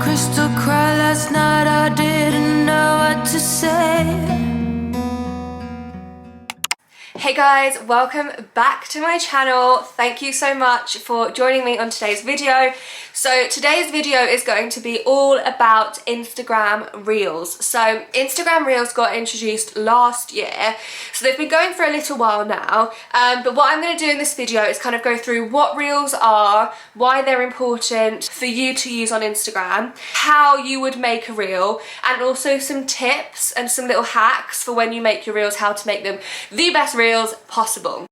crystal cry last night, I didn't know what to say. Hey guys, welcome back to my channel. Thank you so much for joining me on today's video. So today's video is going to be all about Instagram Reels. So Instagram Reels got introduced last year, so they've been going for a little while now, but what I'm going to do in this video is kind of go through what Reels are, why they're important for you to use on Instagram, how you would make a Reel, and also some tips and some little hacks for when you make your Reels, how to make them the best Reels possible.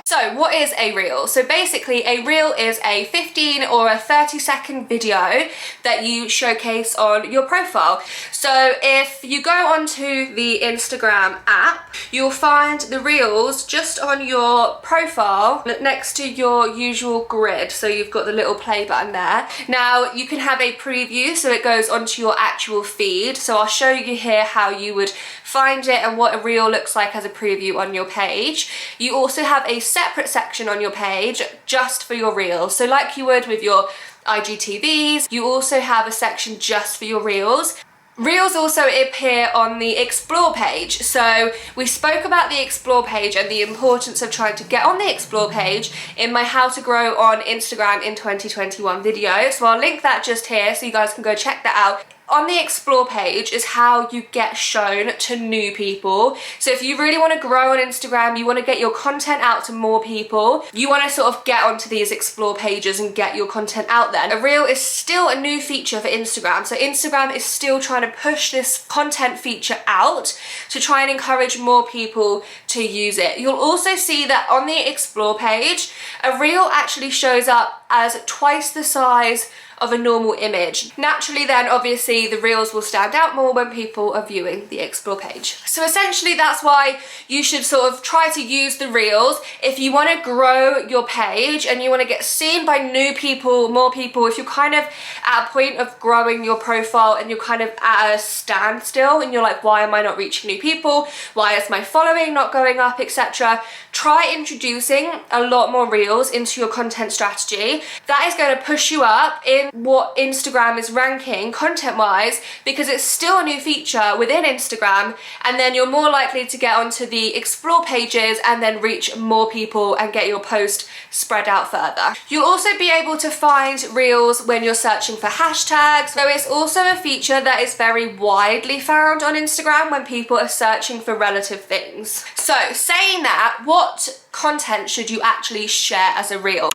So what is a Reel? So basically a Reel is a 15 or a 30-second video that you showcase on your profile. So if you go onto the Instagram app, you'll find the Reels just on your profile next to your usual grid. So you've got the little play button there. Now you can have a preview, so it goes onto your actual feed. So I'll show you here how you would find it and what a Reel looks like as a preview on your page. You also have a separate section on your page just for your Reels. So like you would with your IGTVs, you also have a section just for your Reels. Reels also appear on the Explore page. So we spoke about the Explore page and the importance of trying to get on the Explore page in my How to Grow on Instagram in 2021 video. So I'll link that just here so you guys can go check that out. On the Explore page is how you get shown to new people. So if you really want to grow on Instagram, you want to get your content out to more people, you want to sort of get onto these Explore pages and get your content out there. A Reel is still a new feature for Instagram. So Instagram is still trying to push this content feature out to try and encourage more people to use it. You'll also see that on the Explore page, a Reel actually shows up as twice the size of a normal image. Naturally then, obviously, the Reels will stand out more when people are viewing the Explore page. So essentially that's why you should sort of try to use the Reels if you want to grow your page and you want to get seen by new people, more people. If you're kind of at a point of growing your profile and you're kind of at a standstill and you're like, why am I not reaching new people? Why is my following not going up, etc. Try introducing a lot more Reels into your content strategy. That is going to push you up in what Instagram is ranking content-wise, because it's still a new feature within Instagram, and then you're more likely to get onto the Explore pages and then reach more people and get your post spread out further. You'll also be able to find Reels when you're searching for hashtags, so it's also a feature that is very widely found on Instagram when people are searching for relative things. So saying that, what content should you actually share as a Reel?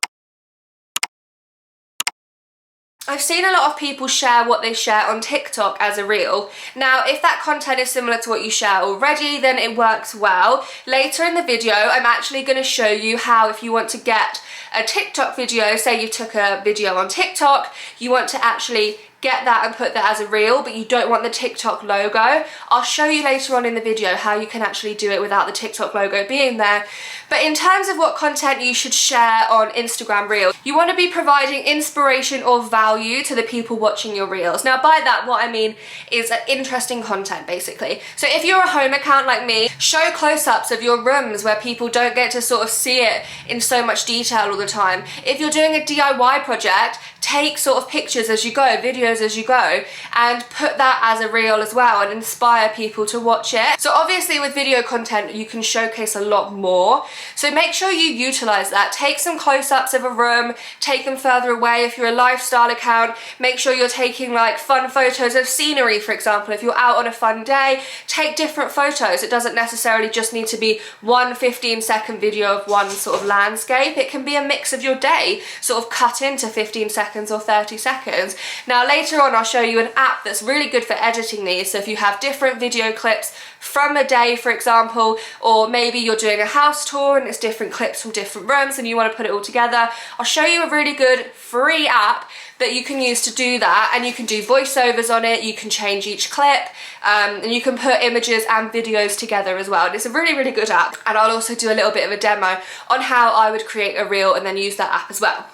I've seen a lot of people share what they share on TikTok as a Reel. Now, if that content is similar to what you share already, then it works well. Later in the video, I'm actually going to show you how, if you want to get a TikTok video, say you took a video on TikTok, you want to actually get that and put that as a Reel, but you don't want the TikTok logo. I'll show you later on in the video how you can actually do it without the TikTok logo being there. But in terms of what content you should share on Instagram Reels, you want to be providing inspiration or value to the people watching your Reels. Now by that, what I mean is interesting content, basically. So if you're a home account like me, show close-ups of your rooms where people don't get to sort of see it in so much detail all the time. If you're doing a DIY project, take sort of pictures as you go, videos as you go, and put that as a Reel as well and inspire people to watch it. So obviously with video content you can showcase a lot more, so make sure you utilize that. Take some close-ups of a room, take them further away. If you're a lifestyle account, make sure you're taking like fun photos of scenery, for example. If you're out on a fun day, take different photos. It doesn't necessarily just need to be one 15-second video of one sort of landscape. It can be a mix of your day, sort of cut into 15 seconds or 30 seconds. Now later on I'll show you an app that's really good for editing these. So if you have different video clips from a day, for example, or maybe you're doing a house tour and it's different clips from different rooms and you want to put it all together, I'll show you a really good free app that you can use to do that, and you can do voiceovers on it, you can change each clip, and you can put images and videos together as well. And it's a really, really good app, and I'll also do a little bit of a demo on how I would create a Reel and then use that app as well.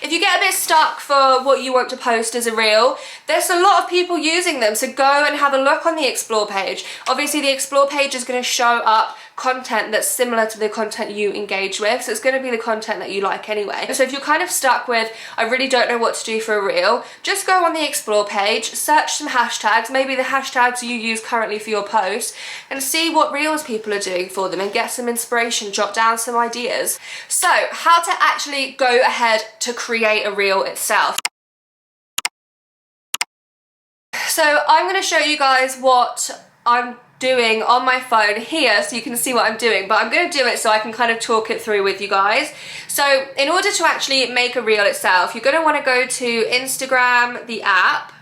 If you get a bit stuck for what you want to post as a Reel, there's a lot of people using them, so go and have a look on the Explore page. Obviously the Explore page is going to show up content that's similar to the content you engage with. So it's going to be the content that you like anyway. So if you're kind of stuck with, I really don't know what to do for a reel, just go on the explore page, search some hashtags, maybe the hashtags you use currently for your post, and see what reels people are doing for them and get some inspiration, jot down some ideas. So how to actually go ahead to create a reel itself. So I'm going to show you guys what I'm doing on my phone here so you can see what I'm doing, but I'm going to do it so I can kind of talk it through with you guys. So in order to actually make a reel itself, you're going to want to go to Instagram, the app,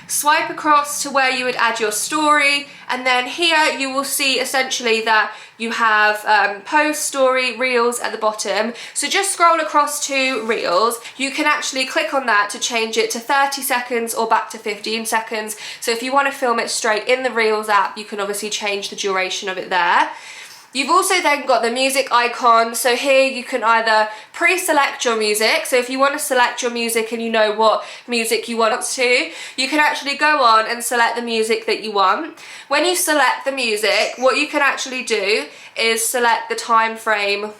swipe across to where you would add your story, and then here you will see essentially that you have post, story, reels at the bottom. So just scroll across to reels. You can actually click on that to change it to 30 seconds or back to 15 seconds. So if you want to film it straight in the reels app, you can obviously change the duration of it there. You've also then got the music icon, so here you can either pre-select your music, so if you want to select your music and you know what music you want to, you can actually go on and select the music that you want. When you select the music, what you can actually do is select the time frame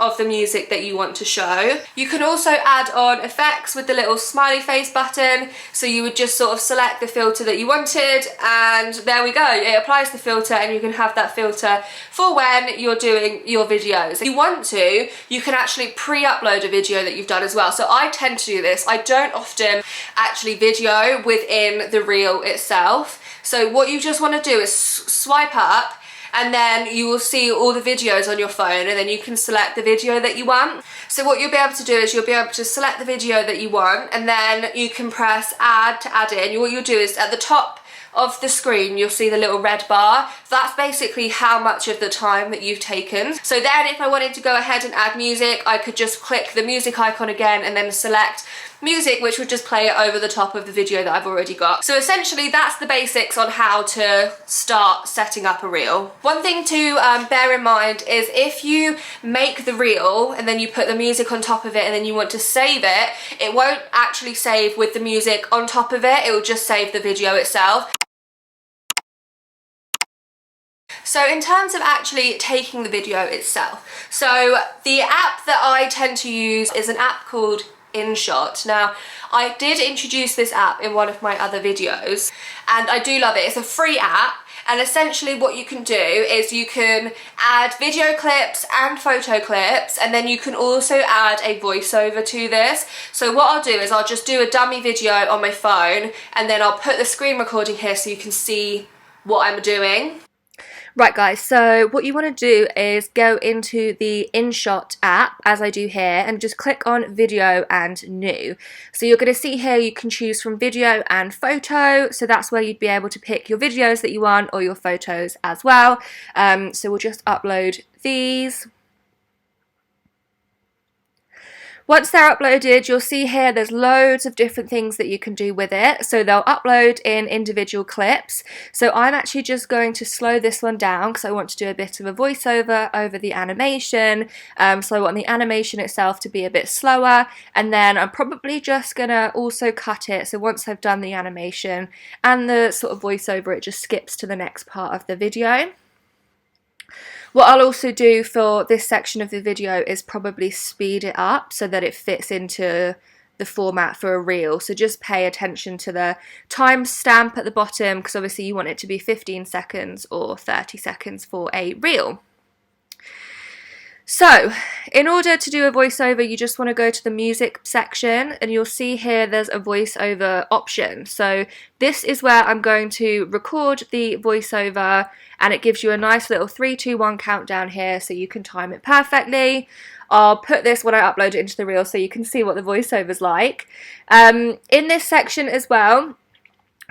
of the music that you want to show. You can also add on effects with the little smiley face button, so you would just sort of select the filter that you wanted, and there we go, it applies the filter and you can have that filter for when you're doing your videos. If you want to, you can actually pre-upload a video that you've done as well. So I tend to do this. I don't often actually video within the reel itself. So what you just want to do is swipe up, and then you will see all the videos on your phone, and then you can select the video that you want. So what you'll be able to do is you'll be able to select the video that you want, and then you can press add to add in. What you'll do is at the top of the screen you'll see the little red bar. That's basically how much of the time that you've taken. So then if I wanted to go ahead and add music, I could just click the music icon again and then select music, which would just play it over the top of the video that I've already got. So essentially that's the basics on how to start setting up a reel. One thing to bear in mind is if you make the reel and then you put the music on top of it and then you want to save it, it won't actually save with the music on top of it, it will just save the video itself. So in terms of actually taking the video itself, so the app that I tend to use is an app called INSHOT. Now, I did introduce this app in one of my other videos and I do love it. It's a free app, and essentially what you can do is you can add video clips and photo clips, and then you can also add a voiceover to this. So what I'll do is I'll just do a dummy video on my phone and then I'll put the screen recording here so you can see what I'm doing. Right guys, so what you want to do is go into the INSHOT app, as I do here, and just click on video and new. So you're going to see here you can choose from video and photo, so that's where you'd be able to pick your videos that you want or your photos as well. So we'll just upload these. Once they're uploaded, you'll see here there's loads of different things that you can do with it. So they'll upload in individual clips. So I'm actually just going to slow this one down because I want to do a bit of a voiceover over the animation. So I want the animation itself to be a bit slower, and then I'm probably just going to also cut it. So once I've done the animation and the sort of voiceover, it just skips to the next part of the video. What I'll also do for this section of the video is probably speed it up so that it fits into the format for a reel. So just pay attention to the timestamp at the bottom, because obviously you want it to be 15 seconds or 30 seconds for a reel. So, in order to do a voiceover, you just want to go to the music section, and you'll see here there's a voiceover option. So this is where I'm going to record the voiceover, and it gives you a nice little 3, 2, 1 countdown here so you can time it perfectly. I'll put this when I upload it into the reel so you can see what the voiceover's like. In this section as well,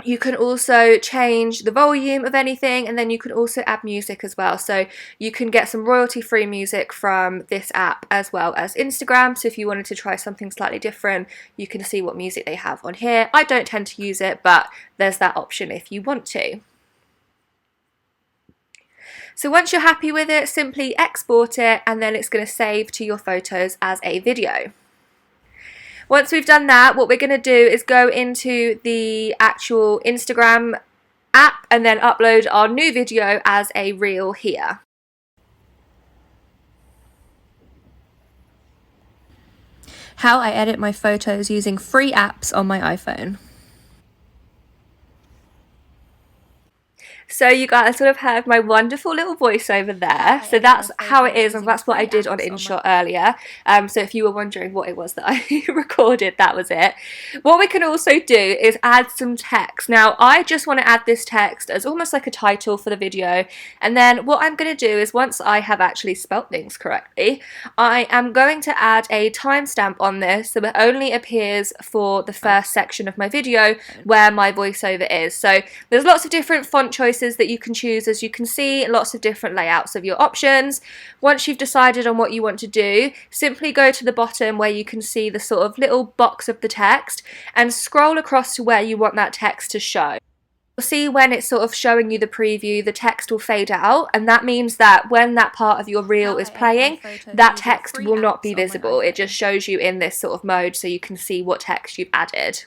you can also change the volume of anything, and then you can also add music as well. So you can get some royalty-free music from this app as well as Instagram. So if you wanted to try something slightly different, you can see what music they have on here. I don't tend to use it, but there's that option if you want to. So once you're happy with it, simply export it, and then it's going to save to your photos as a video. Once we've done that, what we're going to do is go into the actual Instagram app and then upload our new video as a reel here. how I edit my photos using free apps on my iPhone. So you guys would have heard my wonderful little voiceover there. So that's how it is, and that's what I did on INSHOT earlier. So if you were wondering what it was that I recorded, that was it. What we can also do is add some text. Now I just want to add this text as almost like a title for the video, and then what I'm going to do is, once I have actually spelt things correctly, I am going to add a timestamp on this so it only appears for the first section of my video where my voiceover is. So there's lots of different font choices that you can choose, as you can see, lots of different layouts of your options. Once you've decided on what you want to do, simply go to the bottom where you can see the sort of little box of the text and scroll across to where you want that text to show. You'll see when it's sort of showing you the preview, the text will fade out, and that means that when that part of your reel is playing, that text will not be visible. It just shows you in this sort of mode so you can see what text you've added.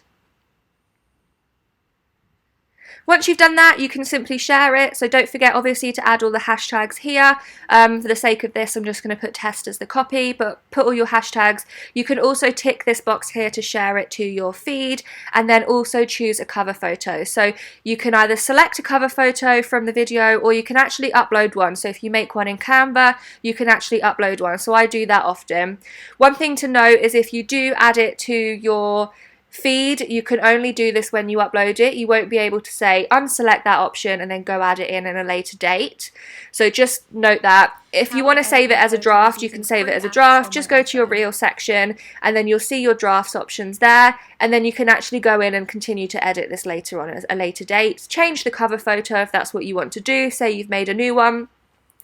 Once you've done that, you can simply share it, so don't forget obviously to add all the hashtags here. For the sake of this, I'm just going to put test as the copy, but put all your hashtags. You can also tick this box here to share it to your feed, and then also choose a cover photo. So you can either select a cover photo from the video, or you can actually upload one. So if you make one in Canva, you can actually upload one. So I do that often. One thing to note is if you do add it to your feed, you can only do this when you upload it. You won't be able to say unselect that option and then go add it in a later date. So just note that. If you want to save it as a draft, you can save it as a draft. Just go to your reel section and then you'll see your drafts options there, and then you can actually go in and continue to edit this later on at a later date. Change the cover photo if that's what you want to do. Say you've made a new one,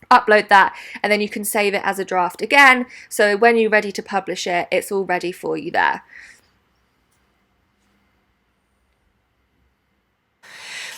upload that, and then you can save it as a draft again, so when you're ready to publish it, it's all ready for you there.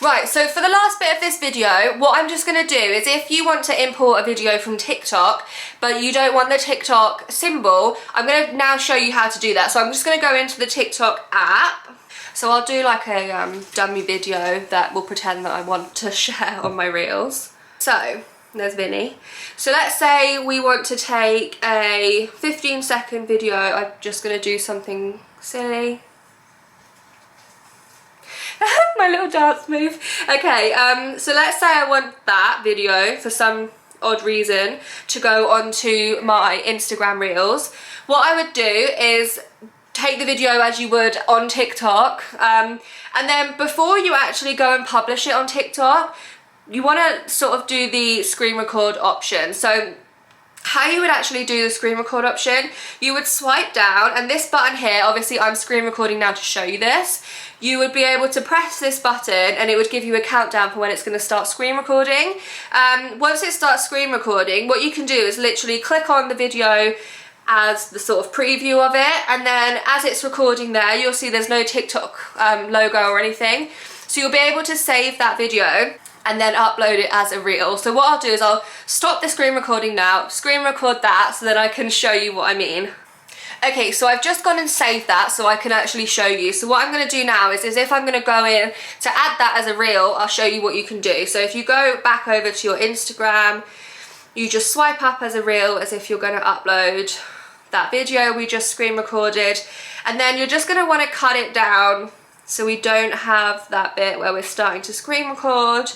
Right, so for the last bit of this video, what I'm just going to do is, if you want to import a video from TikTok, but you don't want the TikTok symbol, I'm going to now show you how to do that. So I'm just going to go into the TikTok app. So I'll do like a dummy video that will pretend that I want to share on my reels. So there's Vinny. So let's say we want to take a 15-second video. I'm just going to do something silly. My little dance move. Okay, so let's say I want that video for some odd reason to go onto my Instagram reels. What I would do is take the video as you would on TikTok, and then before you actually go and publish it on TikTok, you want to sort of do the screen record option. So how you would actually do the screen record option, you would swipe down, and this button here, obviously I'm screen recording now to show you this, you would be able to press this button and it would give you a countdown for when it's going to start screen recording. Once it starts screen recording, what you can do is literally click on the video as the sort of preview of it, and then as it's recording there, you'll see there's no TikTok logo or anything, so you'll be able to save that video and then upload it as a reel. So what I'll do is I'll stop the screen recording now, screen record that so that I can show you what I mean. Okay, so I've just gone and saved that so I can actually show you. So what I'm going to do now is if I'm going to go in to add that as a reel, I'll show you what you can do. So if you go back over to your Instagram, you just swipe up as a reel as if you're going to upload that video we just screen recorded, and then you're just going to want to cut it down so we don't have that bit where we're starting to screen record,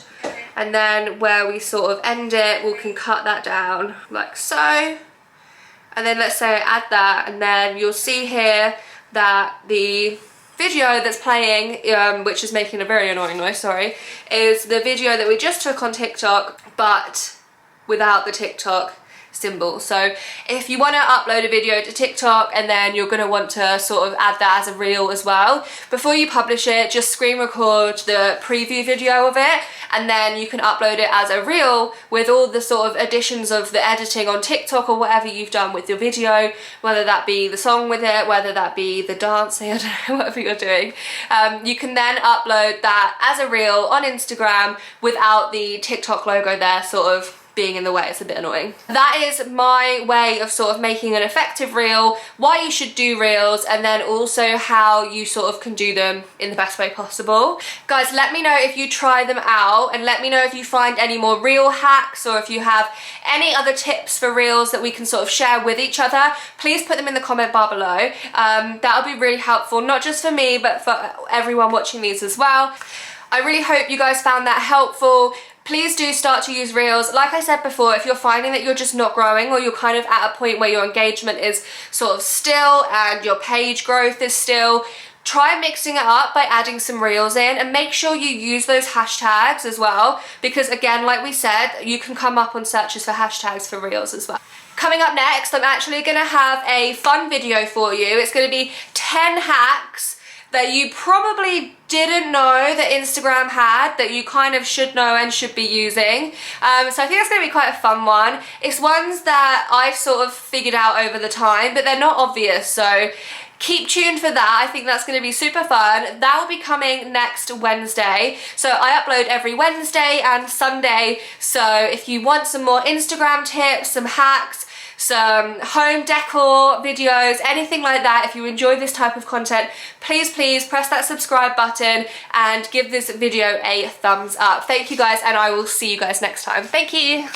and then where we sort of end it, we can cut that down like so. And then let's say I add that, and then you'll see here that the video that's playing, which is making a very annoying noise, sorry, is the video that we just took on TikTok, but without the TikTok symbol. So if you want to upload a video to TikTok and then you're going to want to sort of add that as a reel as well, before you publish it, just screen record the preview video of it, and then you can upload it as a reel with all the sort of additions of the editing on TikTok or whatever you've done with your video, whether that be the song with it, whether that be the dancing, I don't know, whatever you're doing. You can then upload that as a reel on Instagram without the TikTok logo there sort of being in the way. It's a bit annoying. That is my way of sort of making an effective reel, why you should do reels, and then also how you sort of can do them in the best way possible. Guys, let me know if you try them out, and let me know if you find any more reel hacks, or if you have any other tips for reels that we can sort of share with each other. Please put them in the comment bar below. That'll be really helpful, not just for me, but for everyone watching these as well. I really hope you guys found that helpful. Please do start to use reels. Like I said before, if you're finding that you're just not growing, or you're kind of at a point where your engagement is sort of still and your page growth is still, try mixing it up by adding some reels in, and make sure you use those hashtags as well, because again, like we said, you can come up on searches for hashtags for reels as well. Coming up next, I'm actually gonna have a fun video for you. It's gonna be 10 hacks that you probably didn't know that Instagram had, that you kind of should know and should be using. So I think it's going to be quite a fun one. It's ones that I've sort of figured out over the time, but they're not obvious, so keep tuned for that. I think that's going to be super fun. That will be coming next Wednesday. So I upload every Wednesday and Sunday, so if you want some more Instagram tips, some hacks, some home decor videos, anything like that, if you enjoy this type of content, please press that subscribe button and give this video a thumbs up. Thank you guys, and I will see you guys next time. Thank you.